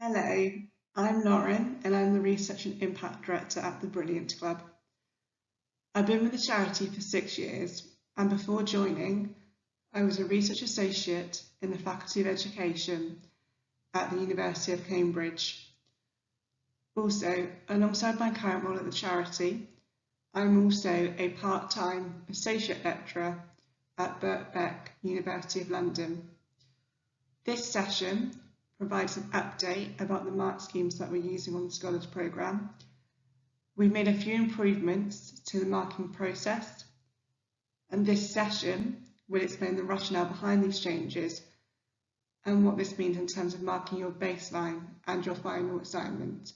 Hello, I'm Lauren and I'm the Research and Impact Director at the Brilliant Club. I've been with the charity for 6 years and before joining, I was a Research Associate in the Faculty of Education at the University of Cambridge. Also, alongside my current role at the charity, I'm also a part-time Associate Lecturer at Birkbeck, University of London. This session provides an update about the mark schemes that we're using on the Scholars Programme. We've made a few improvements to the marking process, and this session will explain the rationale behind these changes and what this means in terms of marking your baseline and your final assignment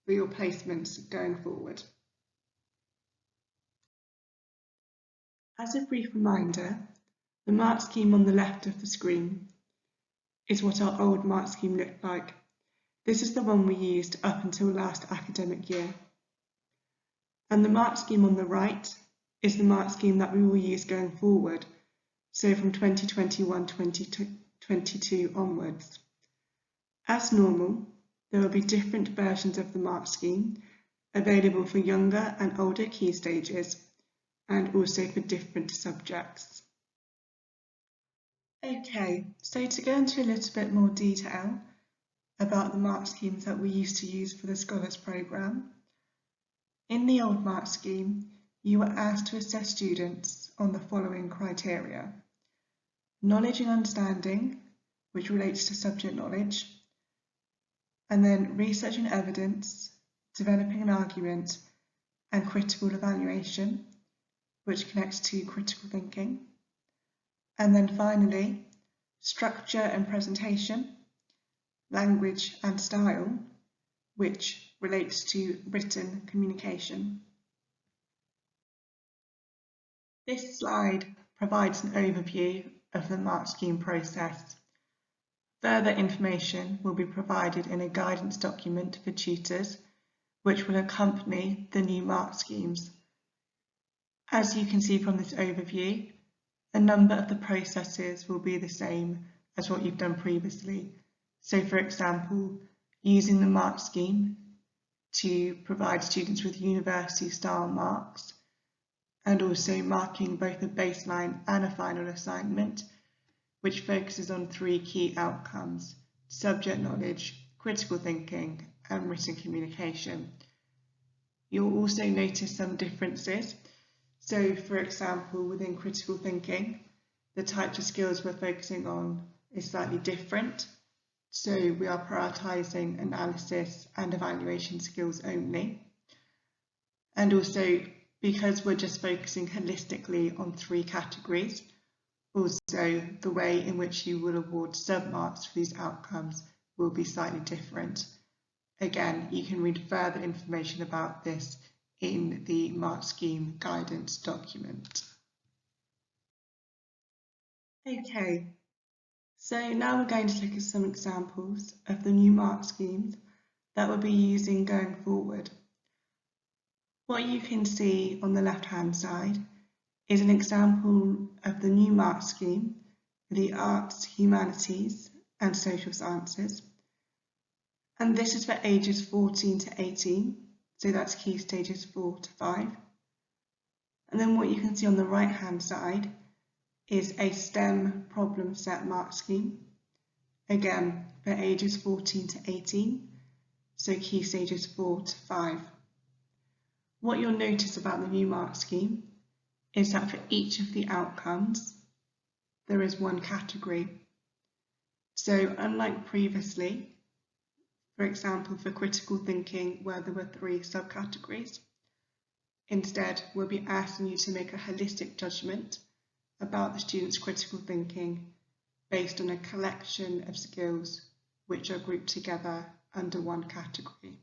for your placements going forward. As a brief reminder, the mark scheme on the left of the screen is what our old mark scheme looked like. This is the one we used up until last academic year. And the mark scheme on the right is the mark scheme that we will use going forward, so from 2021-2022 onwards. As normal, there will be different versions of the mark scheme available for younger and older key stages and also for different subjects. Okay, so to go into a little bit more detail about the mark schemes that we used to use for the Scholars Programme. In the old mark scheme, you were asked to assess students on the following criteria: knowledge and understanding, which relates to subject knowledge, and then research and evidence, developing an argument, and critical evaluation, which connects to critical thinking. And then finally, structure and presentation, language and style, which relates to written communication. This slide provides an overview of the mark scheme process. Further information will be provided in a guidance document for tutors, which will accompany the new mark schemes. As you can see from this overview, a number of the processes will be the same as what you've done previously. So for example, using the mark scheme to provide students with university style marks, and also marking both a baseline and a final assignment, which focuses on 3 key outcomes: subject knowledge, critical thinking, and written communication. You'll also notice some differences. So for example, within critical thinking, the types of skills we're focusing on is slightly different. So we are prioritising analysis and evaluation skills only. And also, because we're just focusing holistically on 3 categories, also the way in which you will award sub-marks for these outcomes will be slightly different. Again, you can read further information about this in the mark scheme guidance document. Okay, so now we're going to look at some examples of the new mark schemes that we'll be using going forward. What you can see on the left-hand side is an example of the new mark scheme for the arts, humanities and social sciences. And this is for ages 14 to 18, so that's key stages 4 to 5. And then what you can see on the right-hand side is a STEM problem set mark scheme, again for ages 14 to 18, so key stages 4 to 5. What you'll notice about the new mark scheme is that for each of the outcomes, there is 1 category. So unlike previously, for example, for critical thinking, where there were 3 subcategories, instead we'll be asking you to make a holistic judgment about the student's critical thinking based on a collection of skills which are grouped together under 1 category.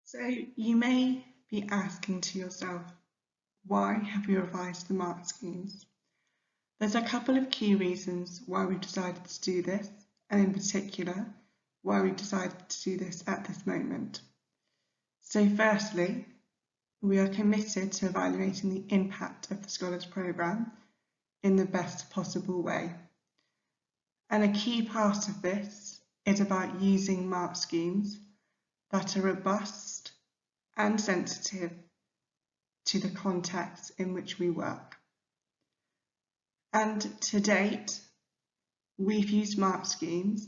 So you may be asking to yourself, why have we revised the mark schemes? There's a couple of key reasons why we've decided to do this, and in particular, why we've decided to do this at this moment. So firstly, we are committed to evaluating the impact of the Scholars Programme in the best possible way. And a key part of this is about using mark schemes that are robust and sensitive to the context in which we work. And to date, we've used mark schemes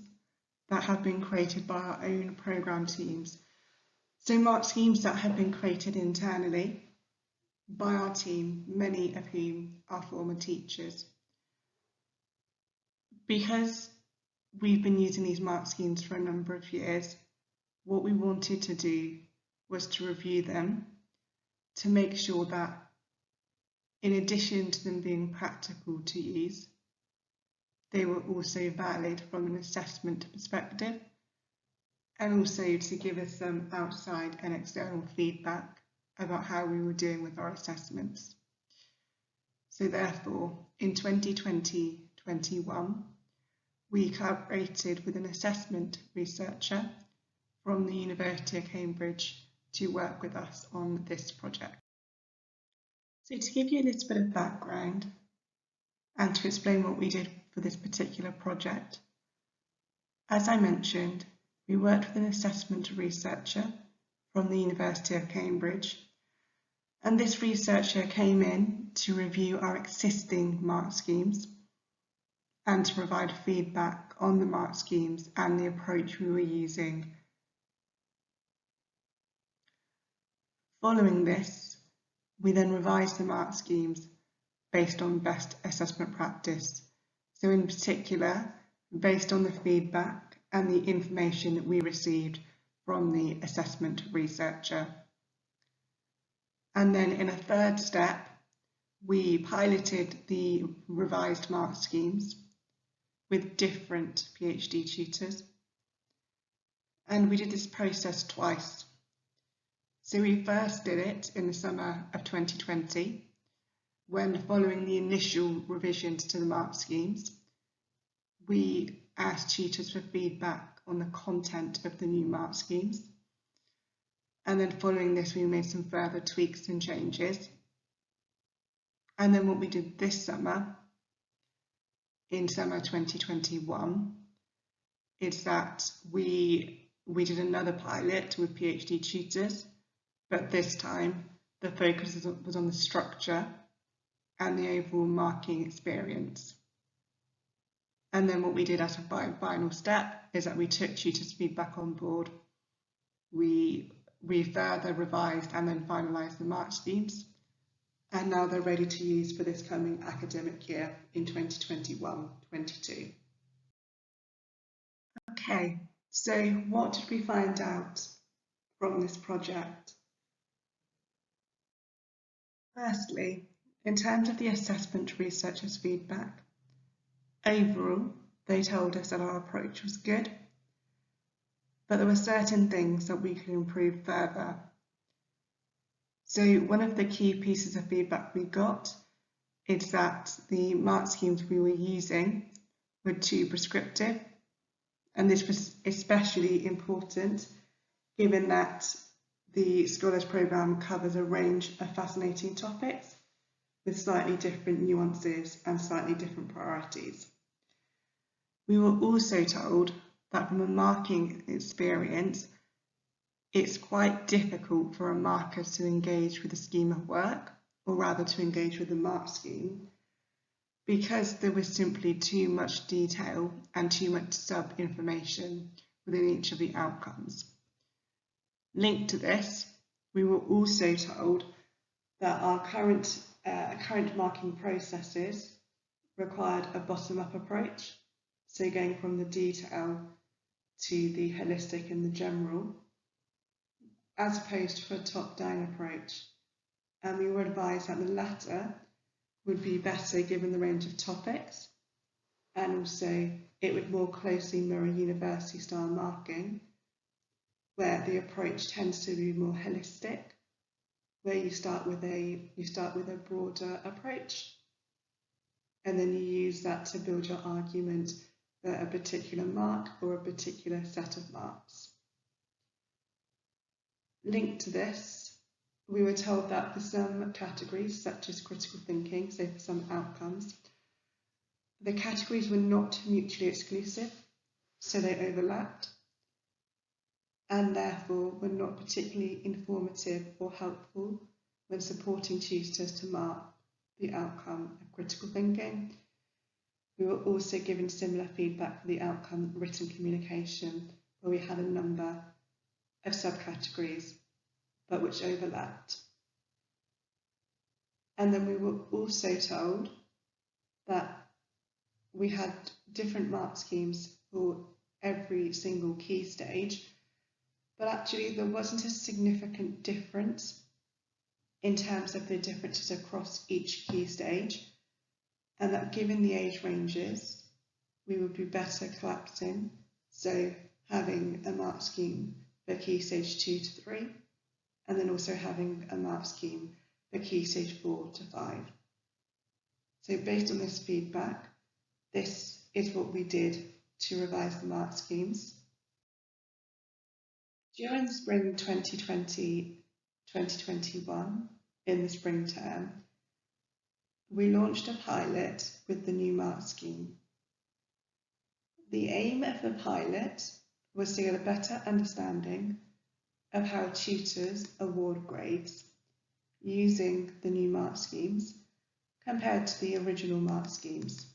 that have been created by our own programme teams. So mark schemes that have been created internally by our team, many of whom are former teachers. Because we've been using these mark schemes for a number of years, what we wanted to do was to review them to make sure that, in addition to them being practical to use, they were also valid from an assessment perspective, and also to give us some outside and external feedback about how we were doing with our assessments. So therefore, in 2020-21, we collaborated with an assessment researcher from the University of Cambridge to work with us on this project. So to give you a little bit of background and to explain what we did for this particular project, as I mentioned, we worked with an assessment researcher from the University of Cambridge, and this researcher came in to review our existing mark schemes and to provide feedback on the mark schemes and the approach we were using. Following this, we then revised the mark schemes based on best assessment practice. So in particular, based on the feedback and the information that we received from the assessment researcher. And then in a third step, we piloted the revised mark schemes with different PhD tutors. And we did this process twice. So we first did it in the summer of 2020, when, following the initial revisions to the mark schemes, we asked tutors for feedback on the content of the new mark schemes. And then following this, we made some further tweaks and changes. And then what we did this summer, in summer 2021, is that we did another pilot with PhD tutors, but this time the focus was on the structure and the overall marking experience. And then what we did as a final step is that we took tutors' feedback on board. We further revised and then finalised the mark schemes, and now they're ready to use for this coming academic year in 2021-22. Okay, so what did we find out from this project? Firstly, in terms of the assessment researchers' feedback, overall, they told us that our approach was good, but there were certain things that we could improve further. So one of the key pieces of feedback we got is that the mark schemes we were using were too prescriptive, and this was especially important given that the Scholars Programme covers a range of fascinating topics with slightly different nuances and slightly different priorities. We were also told that from a marking experience, it's quite difficult for a marker to engage with a scheme of work, or rather to engage with the mark scheme, because there was simply too much detail and too much sub-information within each of the outcomes. Linked to this, we were also told that our current marking processes required a bottom-up approach, so going from the detail to the holistic and the general, as opposed to a top-down approach. And we were advised that the latter would be better given the range of topics, and also it would more closely mirror university-style marking, where the approach tends to be more holistic, where you start with a broader approach, and then you use that to build your argument for a particular mark or a particular set of marks. Linked to this, we were told that for some categories, such as critical thinking, so for some outcomes, The categories were not mutually exclusive, so they overlapped, and therefore were not particularly informative or helpful when supporting tutors to mark the outcome of critical thinking. We were also given similar feedback for the outcome written communication, where we had a number of subcategories, but which overlapped. And then we were also told that we had different mark schemes for every single key stage, but actually there wasn't a significant difference in terms of the differences across each key stage, and that given the age ranges, we would be better collapsing, so having a mark scheme for key stage 2 to 3, and then also having a mark scheme for key stage 4 to 5. So based on this feedback, this is what we did to revise the mark schemes. During the spring 2020-2021, in the spring term, we launched a pilot with the new mark scheme. The aim of the pilot was to get a better understanding of how tutors award grades using the new mark schemes compared to the original mark schemes.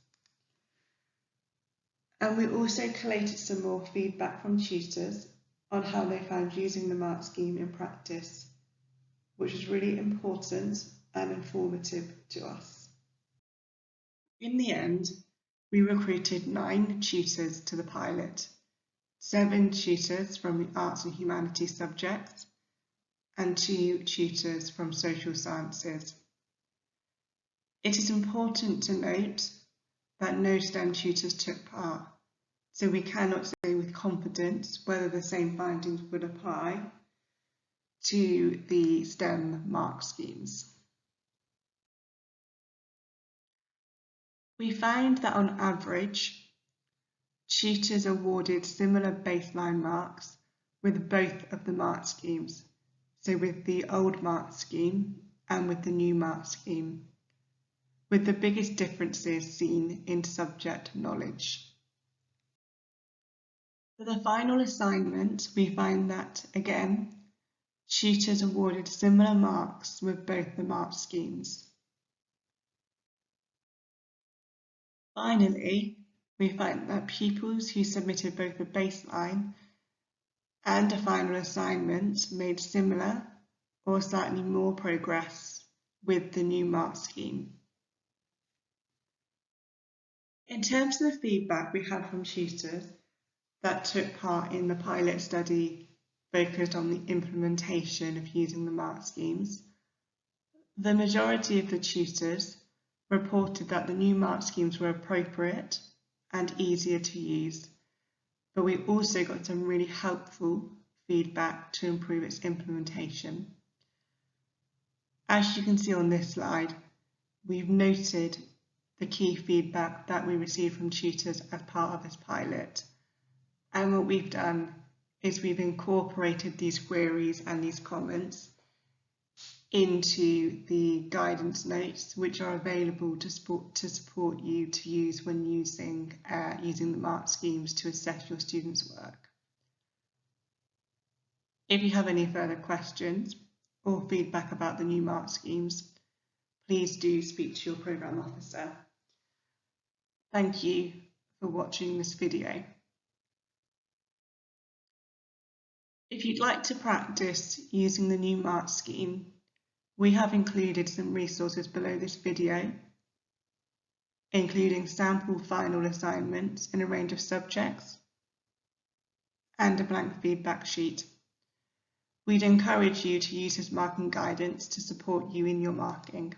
And we also collated some more feedback from tutors on how they found using the mark scheme in practice, which was really important and informative to us. In the end, we recruited 9 tutors to the pilot, 7 tutors from the arts and humanities subjects, and 2 tutors from social sciences. It is important to note that no STEM tutors took part, so we cannot say with confidence whether the same findings would apply to the STEM mark schemes. We found that on average, tutors awarded similar baseline marks with both of the mark schemes, so with the old mark scheme and with the new mark scheme, with the biggest differences seen in subject knowledge. For the final assignment, we find that, again, tutors awarded similar marks with both the mark schemes. Finally, we find that pupils who submitted both a baseline and a final assignment made similar or slightly more progress with the new mark scheme. In terms of the feedback we had from tutors that took part in the pilot study focused on the implementation of using the mark schemes, the majority of the tutors reported that the new mark schemes were appropriate and easier to use, but we also got some really helpful feedback to improve its implementation. As you can see on this slide, we've noted the key feedback that we received from tutors as part of this pilot, and what we've done is we've incorporated these queries and these comments into the guidance notes, which are available to support you to use when using the mark schemes to assess your students' work. If you have any further questions or feedback about the new mark schemes, please do speak to your programme officer. Thank you for watching this video. If you'd like to practice using the new mark scheme, we have included some resources below this video, including sample final assignments in a range of subjects and a blank feedback sheet. We'd encourage you to use this marking guidance to support you in your marking.